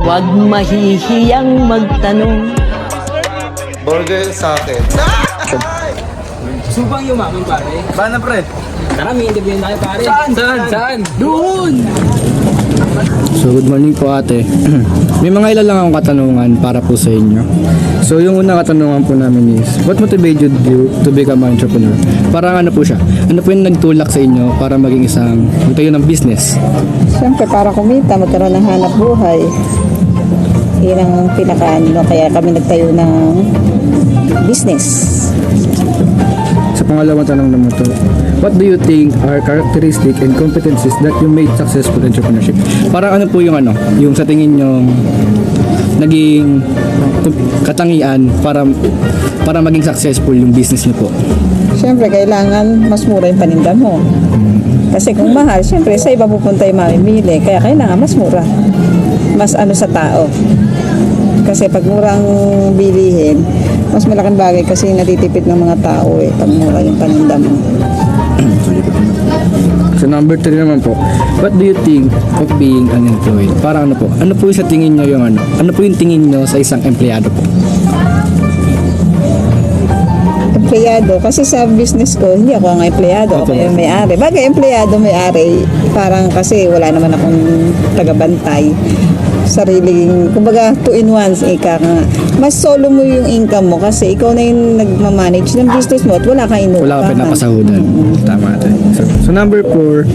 Huwag mahihiyang magtanong. Burger sa akin. Subang yumaman pare. Paano pre? Tara, may interview na kayo pare. Saan? Doon! So good morning po ate. May mga ilan lang akong katanungan para po sa inyo. So yung unang katanungan po namin is, what motivated you to become an entrepreneur? Parang ano po siya? Ano po yung nagtulak sa inyo para maging isang magtayo ng business? Siyempre, para kumita, magkaroon ng hanap buhay. Yun ang pinaka-ano, kaya kami nagtayo ng business. Sa pangalawang tanong naman to, what do you think are characteristics and competencies that you made successful entrepreneurship? Parang ano po yung yung sa tingin nyo naging katangian para maging successful yung business niyo po? Siyempre, kailangan mas mura yung paninda mo. Kasi kung mahal, siyempre, sa iba pupunta yung mamimili. Kaya kailangan mas mura. Mas ano sa tao. Kasi pag murang bilihin, mas malaking bagay kasi natitipid ng mga tao pag mura yung paninda mo. So number 3 naman po, what do you think of being unemployed? Parang ano po? Ano po yung sa tingin nyo yung ano? Ano po yung tingin nyo sa isang empleyado po? Empleyado, kasi sa business ko, hindi ako ang empleyado, ako yung may-ari. Bagay, empleyado, may-ari, parang kasi wala naman akong tagabantay. Sariling, kumbaga 2-in-1, ika nga. Mas solo mo yung income mo kasi ikaw na yung nagmamanage ng business mo at wala kang inuupahan. Wala ka pinapasahudan. Tama ate. So number 4,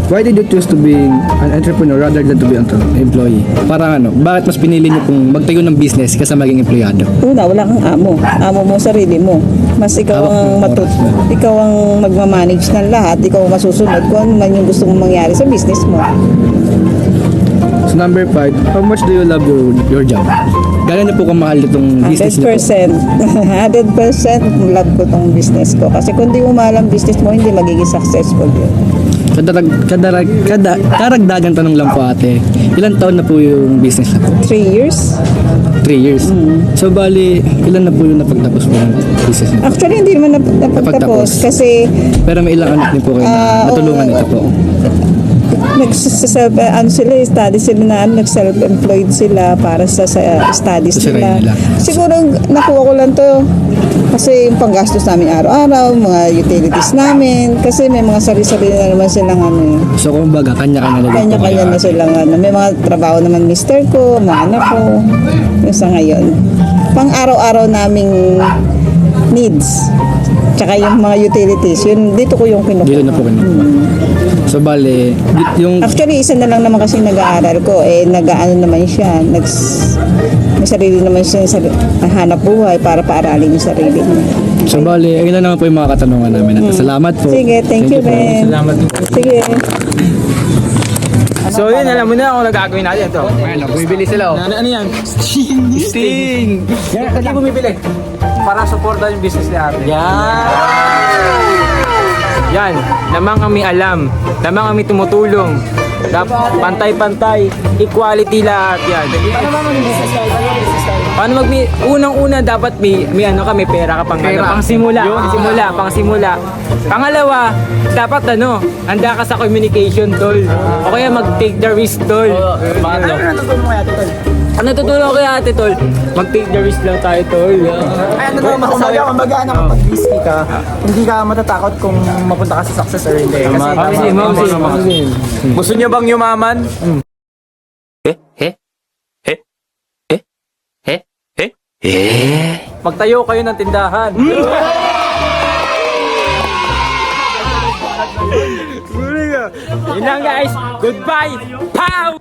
why did you choose to be an entrepreneur rather than to be an employee? Parang ano, bakit mas pinili niyo pong magtayo ng business kaysa maging empleyado? Una, wala kang amo. Amo mo sarili mo. Mas ikaw ikaw ang magmamanage ng lahat, ikaw ang masusunod kung ano man yung gusto mong mangyari sa business mo. So number 5, how much do you love your job? Gano'n na po kamahal itong business niyo po? 100% love ko tong business ko. Kasi kung di mo mahal ang business mo, hindi magiging successful yun. Karagdagan tanong lang po ate, ilan taon na po yung business na po? 3 years? 3 years. So bali, ilan na po yung napagtapos po ng business niyo? Actually, hindi naman napagtapos kasi Pero may ilang anak niyo po kayo na natulungan ito po. study sila na nag-self-employed sila para sa studies Sa sarili nila. nila. Siguro nakuha ko lang to kasi yung panggastos namin araw-araw, mga utilities namin, kasi may mga sarili-sarili na naman silang So kumbaga, kanya-kanya na din po kanya-kanya kayo. na silang may mga trabaho naman mister ko, mga anak ko, yung sa ngayon. Pang araw-araw naming needs. Tsaka yung mga utilities, yun dito ko yung kinukuha. Dito na po kayo. So bali, yung Actually, isa na lang naman kasi nag-aaral ko. Nag-aano naman siya. May sarili naman siya sa hanap buhay para paaralin yung sarili niya. So bali, ayun lang naman po yung mga katanungan namin. At salamat po. Sige, thank you, po. Ben. Salamat. Sige. So yun, alam mo na kung nagagawin natin ito. Ayun, bumibili sila oh. Ano yan? Sting! Yan, hindi bumibili. Para supportan yung business ni ate. Yan, lamang kami alam, lamang kami tumutulong. Pantay-pantay, equality lahat yan. Paano unang-una dapat may kami pera ka pang simula. Pangalawa, dapat handa ka sa communication tol. O kaya mag-take the risk tol. Ano tutulong kaya ate tol? Mag-take the risk lang tayo tol. Ay, ano naman masasabi? Kumbaga, kapag risky ka, hindi ka matatakot kung mapunta ka sa success or hindi. Kasi Gusto niyo bang yumaman? Magtayo kayo ng tindahan. Yun lang guys. Goodbye. Pow!